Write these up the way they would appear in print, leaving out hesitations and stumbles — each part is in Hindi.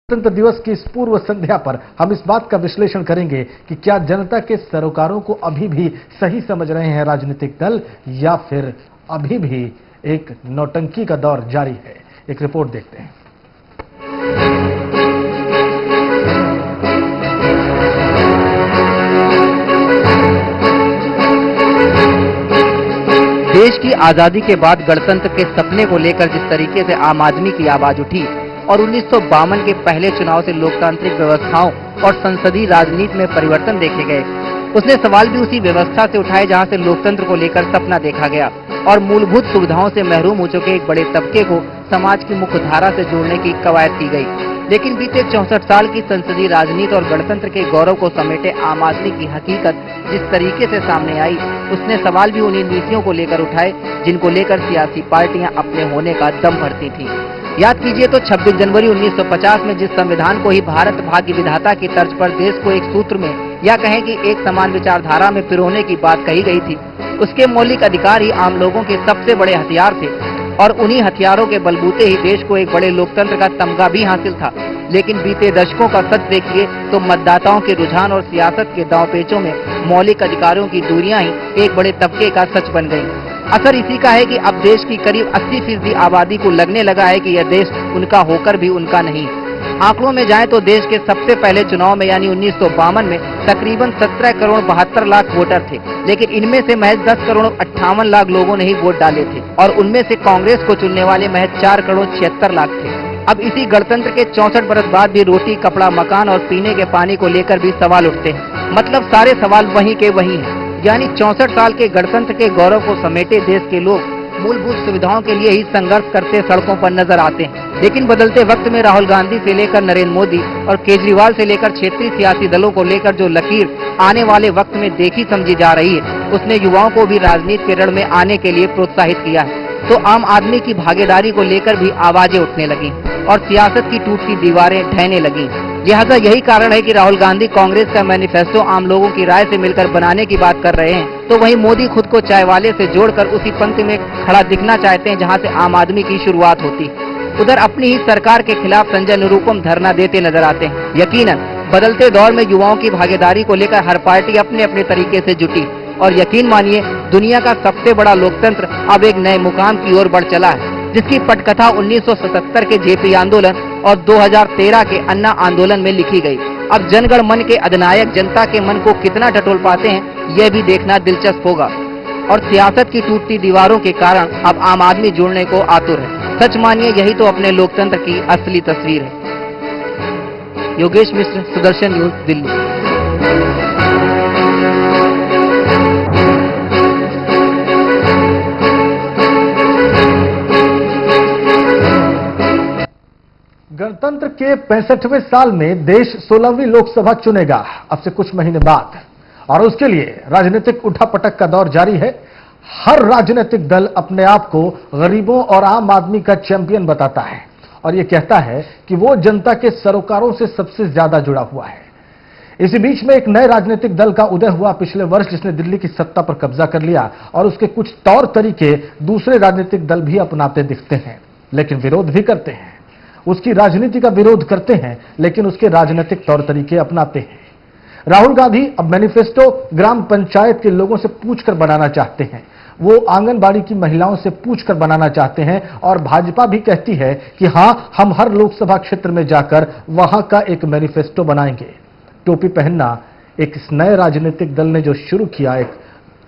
गणतंत्र दिवस की इस पूर्व संध्या पर हम इस बात का विश्लेषण करेंगे कि क्या जनता के सरोकारों को अभी भी सही समझ रहे हैं राजनीतिक दल, या फिर अभी भी एक नौटंकी का दौर जारी है। एक रिपोर्ट देखते हैं। देश की आजादी के बाद गणतंत्र के सपने को लेकर जिस तरीके से आम आदमी की आवाज उठी और 1952 के पहले चुनाव से लोकतांत्रिक व्यवस्थाओं और संसदीय राजनीति में परिवर्तन देखे गए, उसने सवाल भी उसी व्यवस्था से उठाए जहां से लोकतंत्र को लेकर सपना देखा गया और मूलभूत सुविधाओं से महरूम हो चुके एक बड़े तबके को समाज की मुख्य धारा से जोड़ने की कवायद की गई। लेकिन बीते 64 साल की संसदीय राजनीति और गणतंत्र के गौरव को समेटे आम आदमी की हकीकत जिस तरीके से सामने आई, उसने सवाल भी उन्हीं नीतियों को लेकर उठाए जिनको लेकर सियासी पार्टियां अपने होने का दम भरती थी। याद कीजिए तो 26 जनवरी 1950 में जिस संविधान को ही भारत भाग्य विधाता की तर्ज पर देश को एक सूत्र में या कहें कि एक समान विचारधारा में पिरोने की बात कही गई थी, उसके मौलिक अधिकार ही आम लोगों के सबसे बड़े हथियार थे और उन्हीं हथियारों के बलबूते ही देश को एक बड़े लोकतंत्र का तमगा भी हासिल था। लेकिन बीते दशकों का सच देखिए तो मतदाताओं के रुझान और सियासत के दांवपेचों में मौलिक अधिकारों की दूरियां ही एक बड़े तबके का सच बन गई। असर इसी का है कि अब देश की करीब 80% आबादी को लगने लगा है कि यह देश उनका होकर भी उनका नहीं। आंकड़ों में जाएं तो देश के सबसे पहले चुनाव में यानी 1952 में तकरीबन 17 करोड़ 72 लाख वोटर थे, लेकिन इनमें से महज 10 करोड़ 58 लाख लोगों ने ही वोट डाले थे और उनमें से कांग्रेस को चुनने वाले महज 4 करोड़ 76 लाख थे। अब इसी गणतंत्र के 64 बरस बाद भी रोटी, कपड़ा, मकान और पीने के पानी को लेकर भी सवाल उठते हैं। मतलब सारे सवाल वहीं के वहीं हैं। यानी 64 साल के गणतंत्र के गौरव को समेटे देश के लोग मूलभूत सुविधाओं के लिए ही संघर्ष करते सड़कों पर नजर आते हैं। लेकिन बदलते वक्त में राहुल गांधी से लेकर नरेंद्र मोदी और केजरीवाल से लेकर क्षेत्रीय सियासी दलों को लेकर जो लकीर आने वाले वक्त में देखी समझी जा रही है, उसने युवाओं को भी राजनीति के रण में आने के लिए प्रोत्साहित किया है। तो आम आदमी की भागीदारी को लेकर भी आवाजें उठने लगी और सियासत की टूटती दीवारें ढहने लगी। लिहाजा यही कारण है कि राहुल गांधी कांग्रेस का मैनिफेस्टो आम लोगों की राय से मिलकर बनाने की बात कर रहे हैं, तो वहीं मोदी खुद को चाय वाले से जोड़कर उसी पंक्ति में खड़ा दिखना चाहते हैं जहां से आम आदमी की शुरुआत होती। उधर अपनी ही सरकार के खिलाफ संजय निरुपम धरना देते नजर आते हैं। यकीनन बदलते दौर में युवाओं की भागीदारी को लेकर हर पार्टी अपने अपने तरीके से जुटी और यकीन मानिए दुनिया का सबसे बड़ा लोकतंत्र अब एक नए मुकाम की ओर बढ़ चला है, जिसकी पटकथा 1977 के जेपी आंदोलन और 2013 के अन्ना आंदोलन में लिखी गई। अब जनगण मन के अधिनायक जनता के मन को कितना टटोल पाते हैं, यह भी देखना दिलचस्प होगा। और सियासत की टूटती दीवारों के कारण अब आम आदमी जुड़ने को आतुर है। सच मानिए यही तो अपने लोकतंत्र की असली तस्वीर है। योगेश मिश्र, सुदर्शन न्यूज, दिल्ली। गणतंत्र के 65वें साल में देश 16वीं लोकसभा चुनेगा अब से कुछ महीने बाद, और उसके लिए राजनीतिक उठापटक का दौर जारी है। हर राजनीतिक दल अपने आप को गरीबों और आम आदमी का चैंपियन बताता है और यह कहता है कि वो जनता के सरोकारों से सबसे ज्यादा जुड़ा हुआ है। इसी बीच में एक नए राजनीतिक दल का उदय हुआ पिछले वर्ष, जिसने दिल्ली की सत्ता पर कब्जा कर लिया और उसके कुछ तौर तरीके दूसरे राजनीतिक दल भी अपनाते दिखते हैं, लेकिन विरोध भी करते हैं। उसकी राजनीति का विरोध करते हैं लेकिन उसके राजनीतिक तौर तरीके अपनाते हैं। राहुल गांधी अब मैनिफेस्टो ग्राम पंचायत के लोगों से पूछकर बनाना चाहते हैं, वो आंगनबाड़ी की महिलाओं से पूछकर बनाना चाहते हैं और भाजपा भी कहती है कि हां, हम हर लोकसभा क्षेत्र में जाकर वहां का एक मैनिफेस्टो बनाएंगे। टोपी पहनना एक नए राजनीतिक दल ने जो शुरू किया, एक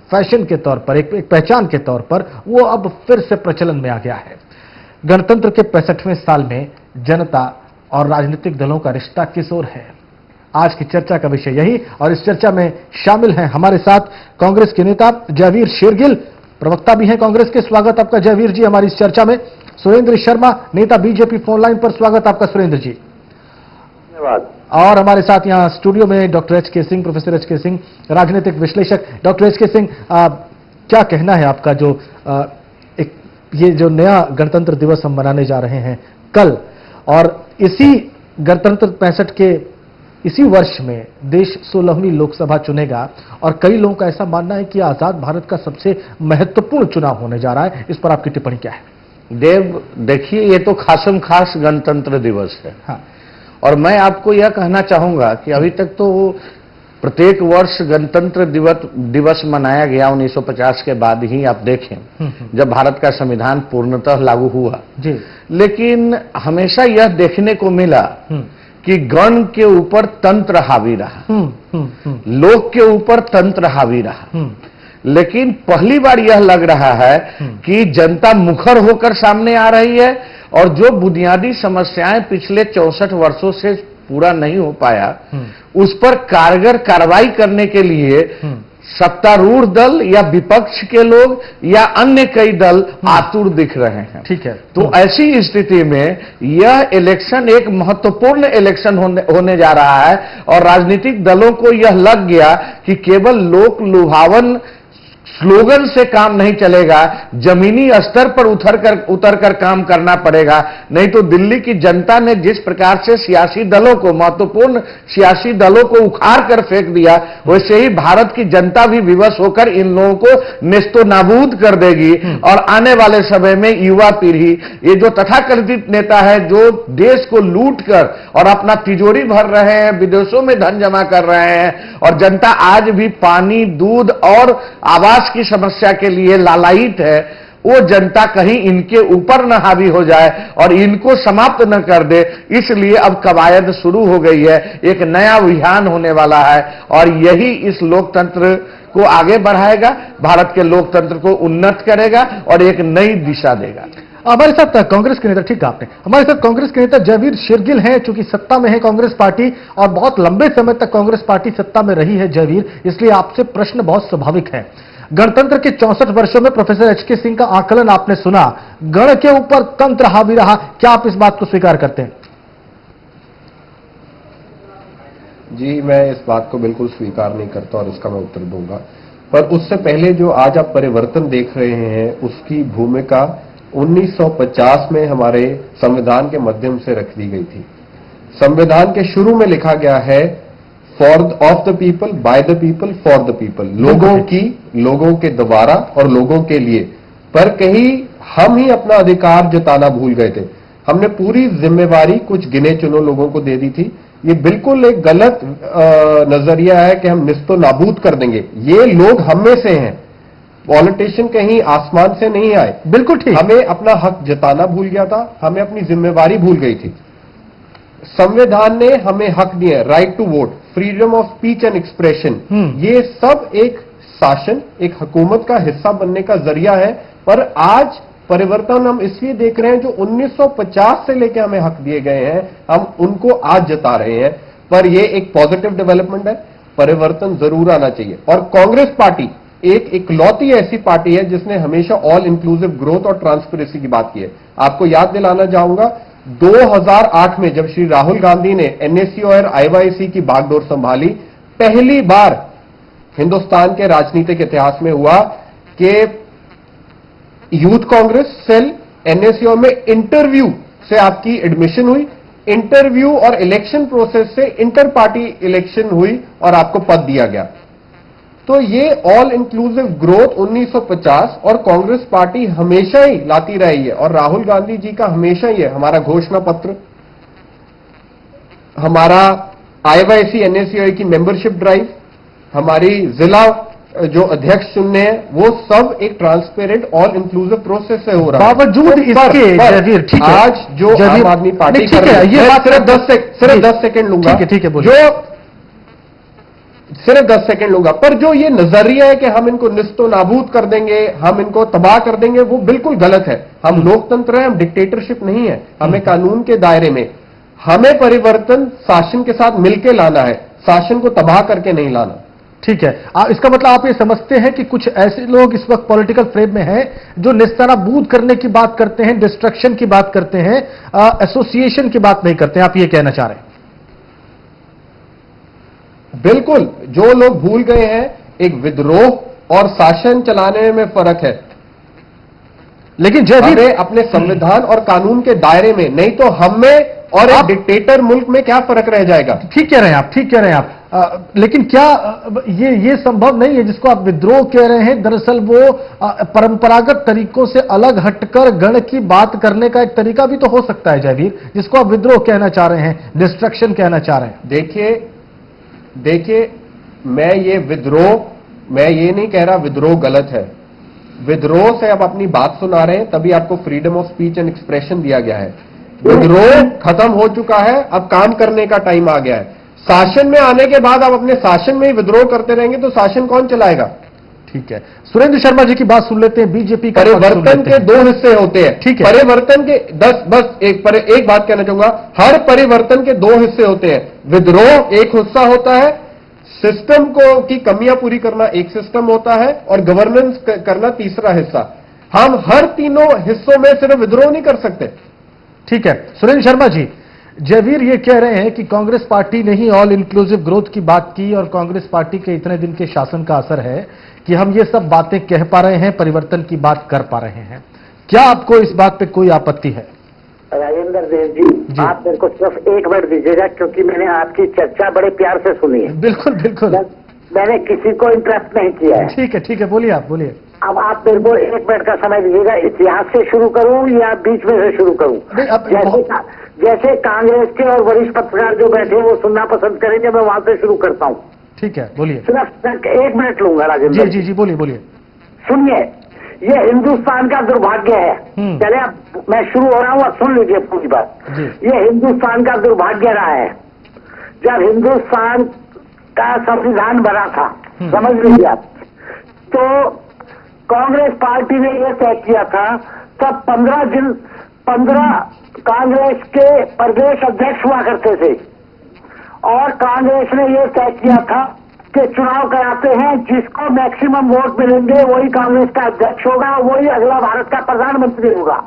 फैशन के तौर पर, एक पहचान के तौर पर, वो अब फिर से प्रचलन में आ गया है। गणतंत्र के 65वें साल में जनता और राजनीतिक दलों का रिश्ता किस ओर है, आज की चर्चा का विषय यही। और इस चर्चा में शामिल हैं हमारे साथ कांग्रेस के नेता जयवीर शेरगिल, प्रवक्ता भी हैं कांग्रेस के। स्वागत आपका जयवीर जी हमारी इस चर्चा में। सुरेंद्र शर्मा, नेता बीजेपी, फोन लाइन पर। स्वागत आपका सुरेंद्र जी। धन्यवाद। और हमारे साथ यहाँ स्टूडियो में डॉक्टर एच के सिंह, प्रोफेसर एच के सिंह, राजनीतिक विश्लेषक। डॉक्टर एच के सिंह, क्या कहना है आपका, जो ये जो नया गणतंत्र दिवस हम मनाने जा रहे हैं कल, और इसी गणतंत्र 65 के इसी वर्ष में देश 16वीं लोकसभा चुनेगा और कई लोगों का ऐसा मानना है कि आजाद भारत का सबसे महत्वपूर्ण चुनाव होने जा रहा है। इस पर आपकी टिप्पणी क्या है? देव, देखिए, ये तो खासम खास गणतंत्र दिवस है। हाँ। और मैं आपको यह कहना चाहूंगा कि अभी तक तो प्रत्येक वर्ष गणतंत्र दिवस मनाया गया 1950 के बाद ही, आप देखें जब भारत का संविधान पूर्णतः लागू हुआ जी। लेकिन हमेशा यह देखने को मिला कि गण के ऊपर तंत्र हावी रहा, लोक के ऊपर तंत्र हावी रहा। लेकिन पहली बार यह लग रहा है कि जनता मुखर होकर सामने आ रही है और जो बुनियादी समस्याएं पिछले 64 वर्षों से पूरा नहीं हो पाया उस पर कारगर कार्रवाई करने के लिए सत्तारूढ़ दल या विपक्ष के लोग या अन्य कई दल आतुर दिख रहे हैं। ठीक है। तो ऐसी स्थिति में यह इलेक्शन एक महत्वपूर्ण इलेक्शन होने जा रहा है और राजनीतिक दलों को यह लग गया कि केवल लोक लुभावन स्लोगन से काम नहीं चलेगा, जमीनी स्तर पर उतर कर काम करना पड़ेगा। नहीं तो दिल्ली की जनता ने जिस प्रकार से सियासी दलों को, महत्वपूर्ण सियासी दलों को उखाड़ कर फेंक दिया, वैसे ही भारत की जनता भी विवश होकर इन लोगों को नेस्तो नाबूद कर देगी। और आने वाले समय में युवा पीढ़ी, ये जो तथाकथित नेता है जो देश को लूट कर और अपना तिजोरी भर रहे हैं, विदेशों में धन जमा कर रहे हैं और जनता आज भी पानी, दूध और आवास की समस्या के लिए लालायित है, वो जनता कहीं इनके ऊपर न हावी हो जाए और इनको समाप्त न कर दे। इसलिए अब कवायद शुरू हो गई है, एक नया अभियान होने वाला है और यही इस लोकतंत्र को आगे बढ़ाएगा, भारत के लोकतंत्र को उन्नत करेगा और एक नई दिशा देगा। हमारे साथ कांग्रेस के नेता, ठीक है आपने, हमारे साथ कांग्रेस के नेता जयवीर शेरगिल हैं, चूंकि सत्ता में है कांग्रेस पार्टी और बहुत लंबे समय तक कांग्रेस पार्टी सत्ता में रही है जयवीर, इसलिए आपसे प्रश्न बहुत स्वाभाविक है। गणतंत्र के 64 वर्षों में प्रोफेसर एच.के. सिंह का आकलन आपने सुना, गण के ऊपर तंत्र हावी रहा, क्या आप इस बात को स्वीकार करते हैं? जी, मैं इस बात को बिल्कुल स्वीकार नहीं करता और इसका मैं उत्तर दूंगा। पर उससे पहले जो आज आप परिवर्तन देख रहे हैं उसकी भूमिका 1950 में हमारे संविधान के माध्यम से रख दी गई थी। संविधान के शुरू में लिखा गया है of the people, by the people, for the people, लोगों की, लोगों के द्वारा और लोगों के लिए। पर कहीं हम ही अपना अधिकार जताना भूल गए थे। हमने पूरी जिम्मेवारी कुछ गिने चुने लोगों को दे दी थी। ये बिल्कुल एक गलत नजरिया है कि हम निस्तो नाबूद कर देंगे। ये लोग हम में से हैं, पॉलिटिशियन कहीं आसमान से नहीं आए। बिल्कुल ठीक। हमें अपना हक जताना भूल गया था, हमें अपनी जिम्मेवारी भूल गई थी। संविधान ने हमें हक दिए, right to vote, freedom of speech and expression, ये सब एक शासन, एक हुकूमत का हिस्सा बनने का जरिया है। पर आज परिवर्तन हम इसलिए देख रहे हैं, जो 1950 से लेकर हमें हक दिए गए हैं, हम उनको आज जता रहे हैं। पर यह एक पॉजिटिव डेवलपमेंट है, परिवर्तन जरूर आना चाहिए। और कांग्रेस पार्टी एक इकलौती ऐसी पार्टी है जिसने हमेशा ऑल इंक्लूसिव ग्रोथ और ट्रांसपेरेंसी की बात की है। आपको याद दिलाना चाहूंगा, 2008 में जब श्री राहुल गांधी ने एनएससी और आईवाईसी की बागडोर संभाली, पहली बार हिंदुस्तान के राजनीतिक इतिहास में हुआ कि यूथ कांग्रेस सेल एनएससी में इंटरव्यू से आपकी एडमिशन हुई, इंटरव्यू और इलेक्शन प्रोसेस से इंटर पार्टी इलेक्शन हुई और आपको पद दिया गया। तो ये ऑल इंक्लूसिव ग्रोथ 1950 और कांग्रेस पार्टी हमेशा ही लाती रही है और राहुल गांधी जी का हमेशा ही है। हमारा घोषणा पत्र, हमारा आईवाईसी एनएसयूआई की मेंबरशिप ड्राइव, हमारी जिला जो अध्यक्ष चुनने हैं, वो सब एक ट्रांसपेरेंट ऑल इंक्लूसिव प्रोसेस से हो रहा है। बावजूद इसके ठीक है, आज जो आम आदमी पार्टी कर रही है, ये बात सिर्फ 10 सेकंड लूंगा, ठीक है, जो सिर्फ 10 सेकंड लूंगा। पर जो ये नजरिया है कि हम इनको निस्तो नाबूद कर देंगे, हम इनको तबाह कर देंगे, वो बिल्कुल गलत है। हम लोकतंत्र हैं, हम डिक्टेटरशिप नहीं है। हमें कानून के दायरे में, हमें परिवर्तन शासन के साथ मिलकर लाना है, शासन को तबाह करके नहीं लाना। ठीक है, इसका मतलब आप ये समझते हैं कि कुछ ऐसे लोग इस वक्त पॉलिटिकल फ्रेम में हैं जो निस्तानाबूद करने की बात करते हैं, डिस्ट्रक्शन की बात करते हैं, एसोसिएशन की बात नहीं करते हैं, आप ये कहना चाह रहे हैं? बिल्कुल, जो लोग भूल गए हैं, एक विद्रोह और शासन चलाने में फर्क है। लेकिन जयवीर हमें अपने संविधान और कानून के दायरे में, नहीं तो हम में और एक डिक्टेटर मुल्क में क्या फर्क रह जाएगा। ठीक कह रहे हैं आप, ठीक कह रहे हैं आप। लेकिन क्या ये संभव नहीं है जिसको आप विद्रोह कह रहे हैं, दरअसल वो परंपरागत तरीकों से अलग हटकर गण की बात करने का एक तरीका भी तो हो सकता है जयवीर, जिसको आप विद्रोह कहना चाह रहे हैं, डिस्ट्रक्शन कहना चाह रहे हैं। देखिए मैं ये नहीं कह रहा विद्रोह गलत है। विद्रोह से आप अपनी बात सुना रहे हैं, तभी आपको freedom of speech and expression दिया गया है। विद्रोह खत्म हो चुका है, अब काम करने का टाइम आ गया है। शासन में आने के बाद आप अपने शासन में ही विद्रोह करते रहेंगे तो शासन कौन चलाएगा। ठीक है, सुरेंद्र शर्मा जी की बात सुन लेते हैं। बीजेपी का परिवर्तन के दो हिस्से होते हैं। ठीक है, परिवर्तन के एक बात कहना चाहूंगा, हर परिवर्तन के दो हिस्से होते हैं। विद्रोह एक हिस्सा होता है, सिस्टम की कमियां पूरी करना एक सिस्टम होता है, और गवर्नेंस करना तीसरा हिस्सा। हम हर तीनों हिस्सों में सिर्फ विद्रोह नहीं कर सकते। ठीक है, सुरेंद्र शर्मा जी, जयवीर ये कह रहे हैं कि कांग्रेस पार्टी ने ही ऑल इंक्लूसिव ग्रोथ की बात की और कांग्रेस पार्टी के इतने दिन के शासन का असर है कि हम ये सब बातें कह पा रहे हैं, परिवर्तन की बात कर पा रहे हैं। क्या आपको इस बात पे कोई आपत्ति है? राजेंद्र देव जी, आप मेरे को सिर्फ एक मिनट दीजिएगा, क्योंकि मैंने आपकी चर्चा बड़े प्यार से सुनी है। बिल्कुल बिल्कुल, मैंने किसी को इंटरप्ट नहीं किया है। ठीक है, बोलिए आप, बोलिए। अब आप मेरे को एक मिनट का समय दीजिएगा। इतिहास से शुरू करूं या बीच में से शुरू करूं? जैसे कांग्रेस के और वरिष्ठ पत्रकार जो बैठे हैं वो सुनना पसंद करेंगे, मैं वहां से शुरू करता हूं। ठीक है, बोलिए। सिर्फ 1 मिनट लूंगा राजेंद्र जी, बोलिए। सुनिए, ये हिंदुस्तान का दुर्भाग्य है। चले अब मैं शुरू हो रहा हूँ, अब सुन लीजिए पूरी बात। ये हिंदुस्तान का दुर्भाग्य रहा है। जब हिंदुस्तान का संविधान बना था, समझ लीजिए आप, तो कांग्रेस पार्टी ने यह तय किया था, तब 15 कांग्रेस के प्रदेश अध्यक्ष हुआ करते थे, और कांग्रेस ने यह तय किया था कि चुनाव कराते हैं, जिसको मैक्सिमम वोट मिलेंगे वही कांग्रेस का अध्यक्ष होगा, वही अगला भारत का प्रधानमंत्री होगा।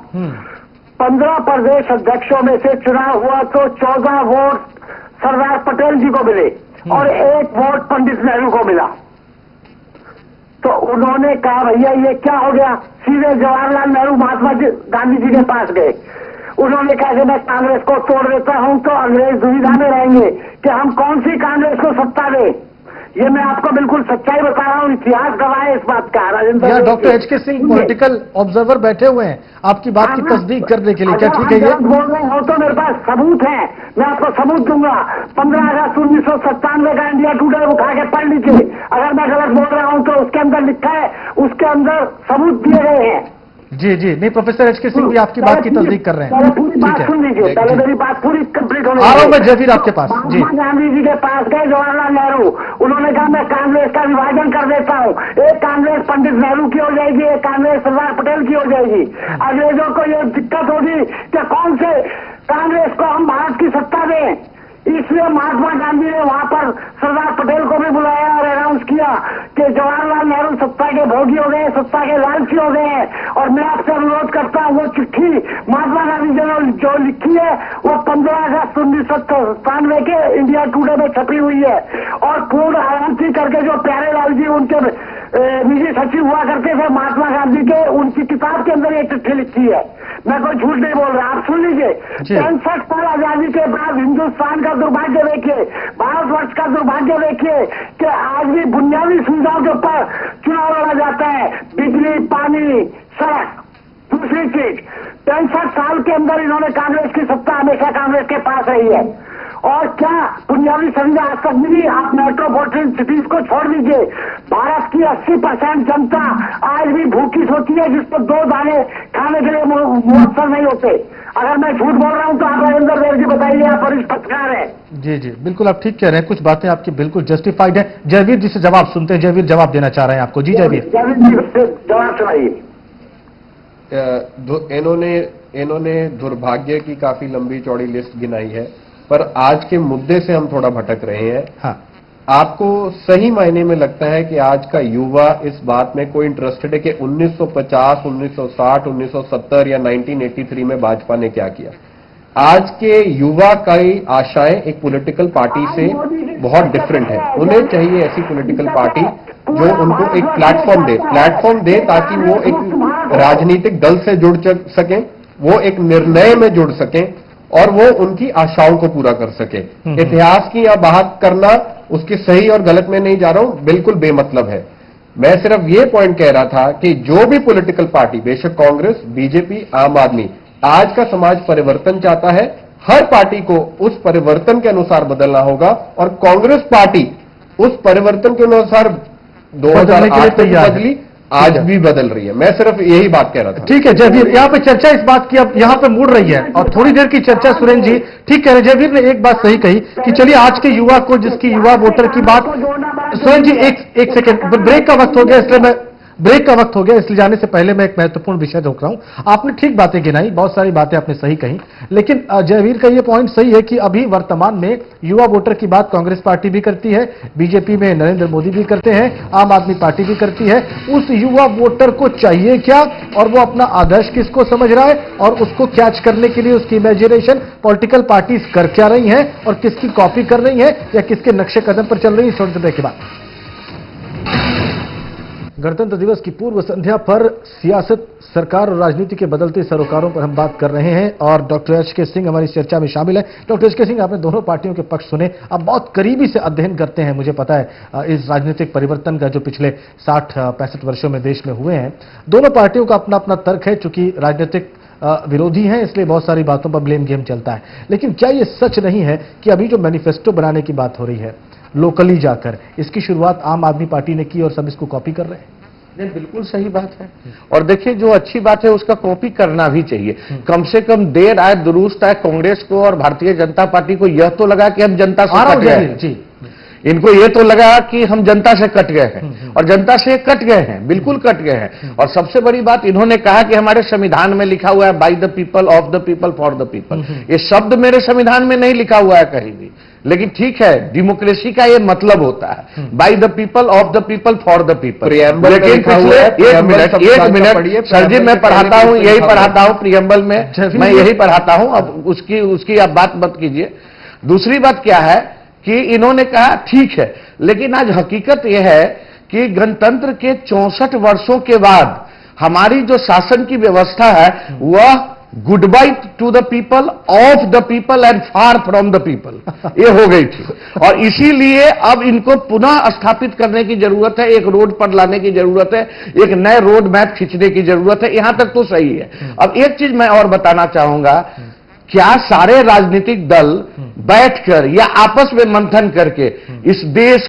15 प्रदेश अध्यक्षों में से चुनाव हुआ तो 14 वोट सरदार पटेल जी को मिले और 1 वोट पंडित नेहरू को मिला। तो उन्होंने कहा भैया ये क्या हो गया, सीधे जवाहरलाल नेहरू महात्मा गांधी जी के पास गए। उन्होंने कहा कि मैं कांग्रेस को तोड़ देता हूं तो अंग्रेज दुविधा में रहेंगे कि हम कौन सी कांग्रेस को सत्ता दें। ये मैं आपको बिल्कुल सच्चाई बता रहा हूँ, इतिहास गवाह है इस बात का। Rajendra doctor HK Singh political observer बैठे हुए हैं आपकी बात की तस्दीक करने के लिए, क्या ठीक है? ये बोल रहे हो तो मेरे पास सबूत है, मैं आपको सबूत दूंगा। 15 अगस्त 1997 का इंडिया टुडे उठा के पढ़ लीजिए। अगर मैं गलत बोल रहा हूँ तो उसके अंदर लिखा है, उसके अंदर सबूत दिए गए हैं। जी, नहीं, प्रोफेसर एचके सिंह भी आपकी बात की तस्दीक कर रहे हैं। पूरी बात सुन लीजिए, पहले मेरी बात पूरी कंप्लीट होने आ रहा हूं मैं जयवीर आपके पास। जी, गांधी जी के पास गए जवाहरलाल नेहरू, उन्होंने कहा मैं कांग्रेस का विभाजन कर देता हूँ, एक कांग्रेस पंडित नेहरू की हो जाएगी, एक कांग्रेस सरदार पटेल की हो जाएगी। अंग्रेजों को ये दिक्कत होगी कि कौन से कांग्रेस को हम भारत की सत्ता दें, इसलिए महात्मा गांधी ने वहां पर सरदार पटेल को भी बुलाया और अनाउंस किया कि जवाहरलाल नेहरू सत्ता के भोगी हो गए, सत्ता के लालची हो गए हैं। और मैं आपसे अनुरोध करता हूं, वो चिट्ठी महात्मा गांधी ने जो लिखी है वो 15 अगस्त 1997 के इंडिया टुडे में छपी हुई है। और पूर्ण आरामसी करके जो प्यारे लाल जी उनके निजी सचिव हुआ करते थे महात्मा गांधी के, उनकी किताब के अंदर ये चिट्ठी लिखी है। मैं कोई झूठ नहीं बोल रहा, आप सुन लीजिए। 65 साल आजादी के बाद हिंदुस्तान का दुर्भाग्य देखिए, भारतवर्ष का दुर्भाग्य देखिए कि आज भी बुनियादी सुविधाओं के ऊपर चुनाव लड़ा जाता है, बिजली, पानी, सड़क। दूसरी चीज, 65 साल के अंदर इन्होंने कांग्रेस की सत्ता हमेशा कांग्रेस के पास रही है। और क्या बुनियादी सुविधा आज तक मिली? आप मेट्रोपॉलिटन सिटीज को छोड़ दीजिए, भारत की 80% जनता आज भी भूखी सोती है, जिसको 2 दाने खाने के लिए मुयस्सर नहीं होते। अगर मैं झूठ बोल रहा हूं तो आप राजेंद्र देव जी बताइए, आप वरिष्ठ पत्रकार हैं। जी, बिल्कुल आप ठीक कह रहे हैं, कुछ बातें आपकी बिल्कुल जस्टिफाइड है। जयवीर जी से जवाब सुनते हैं, जयवीर जवाब देना चाह रहे हैं आपको। जी जयवीर जी जवाब सुनाइए। इन्होंने दुर्भाग्य की काफी लंबी चौड़ी लिस्ट गिनाई है, पर आज के मुद्दे से हम थोड़ा भटक रहे हैं। हाँ। आपको सही मायने में लगता है कि आज का युवा इस बात में कोई इंटरेस्टेड है कि 1950, 1960, 1970 या 1983 में भाजपा ने क्या किया? आज के युवा की आशाएं एक पॉलिटिकल पार्टी से बहुत डिफरेंट है। उन्हें चाहिए ऐसी पॉलिटिकल पार्टी जो उनको एक प्लेटफॉर्म दे ताकि वो एक राजनीतिक दल से जुड़ सकें, वो एक निर्णय में जुड़ सकें और वो उनकी आशाओं को पूरा कर सके। इतिहास की यहां बात करना उसके सही और गलत में नहीं जा रहा हूं, बिल्कुल बेमतलब है। मैं सिर्फ ये पॉइंट कह रहा था कि जो भी पॉलिटिकल पार्टी, बेशक कांग्रेस, बीजेपी, आम आदमी, आज का समाज परिवर्तन चाहता है, हर पार्टी को उस परिवर्तन के अनुसार बदलना होगा और कांग्रेस पार्टी उस परिवर्तन के अनुसार 2008 में बदली, आज भी बदल रही है। मैं सिर्फ यही बात कह रहा था। ठीक है जयवीर, यहाँ पे चर्चा इस बात की अब यहाँ पे मुड़ रही है और थोड़ी देर की चर्चा सुरेंद्र जी ठीक कह रहे हैं। जयवीर ने एक बात सही कही कि चलिए आज के युवा को, जिसकी युवा वोटर की बात, सुरेंद्र जी एक सेकेंड, ब्रेक का वक्त हो गया, इसलिए मैं ब्रेक का वक्त हो गया, इसलिए जाने से पहले मैं एक महत्वपूर्ण विषय रोक रहा हूं। आपने ठीक बातें गिनाई, बहुत सारी बातें आपने सही कही, लेकिन जयवीर का यह पॉइंट सही है कि अभी वर्तमान में युवा वोटर की बात कांग्रेस पार्टी भी करती है, बीजेपी में नरेंद्र मोदी भी करते हैं, आम आदमी पार्टी भी करती है। उस युवा वोटर को चाहिए क्या और वो अपना आदर्श किसको समझ रहा है और उसको कैच करने के लिए उसकी इमेजिनेशन पॉलिटिकल पार्टीज कर क्या रही हैं और किसकी कॉपी कर रही हैं या किसके नक्शे कदम पर चल रही है। छोटे ब्रेक के बाद गणतंत्र दिवस की पूर्व संध्या पर सियासत, सरकार और राजनीति के बदलते सरोकारों पर हम बात कर रहे हैं और डॉक्टर एच.के. सिंह हमारी चर्चा में शामिल है। Doctor HK. सिंह, आपने दोनों पार्टियों के पक्ष सुने, आप बहुत करीबी से अध्ययन करते हैं, मुझे पता है, इस राजनीतिक परिवर्तन का जो पिछले 60-65 वर्षों में देश में हुए हैं। दोनों पार्टियों का अपना अपना तर्क है, चूंकि राजनीतिक विरोधी हैं इसलिए बहुत सारी बातों पर ब्लेम गेम चलता है। लेकिन क्या यह सच नहीं है कि अभी जो मैनिफेस्टो बनाने की बात हो रही है लोकली जाकर, इसकी शुरुआत आम आदमी पार्टी ने की और सब इसको कॉपी कर रहे हैं? नहीं, बिल्कुल सही बात है। और देखिए, जो अच्छी बात है उसका कॉपी करना भी चाहिए। कम से कम देर आए दुरुस्त आए, कांग्रेस को और भारतीय जनता पार्टी को यह तो लगा कि हम जनता से कट गए हैं। इनको ये तो लगा कि हम जनता से कट गए हैं और जनता से कट गए हैं, बिल्कुल कट गए हैं। और सबसे बड़ी बात, इन्होंने कहा कि हमारे संविधान में लिखा हुआ है by the people, of the people, for the people. ये शब्द मेरे संविधान में नहीं लिखा हुआ है कहीं भी, लेकिन ठीक है, डेमोक्रेसी का ये मतलब होता है by the people, of the people, for the people. लेकिन पिछले एक मिनट सर जी, मैं पढ़ाता हूं, यही पढ़ाता हूं प्रियम्बल में, मैं यही पढ़ाता हूं। अब उसकी आप बात मत कीजिए। दूसरी बात क्या है कि इन्होंने कहा ठीक है, लेकिन आज हकीकत यह है कि गणतंत्र के 64 वर्षों के बाद हमारी जो शासन की व्यवस्था है वह good by two the people, of the people and far from the people, ये हो गई थी। और इसीलिए अब इनको पुनः स्थापित करने की जरूरत है, एक रोड पर लाने की जरूरत है, एक नए रोड मैप खींचने की जरूरत है। यहां तक तो सही है। अब एक चीज मैं और बताना चाहूंगा, क्या सारे राजनीतिक दल बैठकर या आपस में मंथन करके इस देश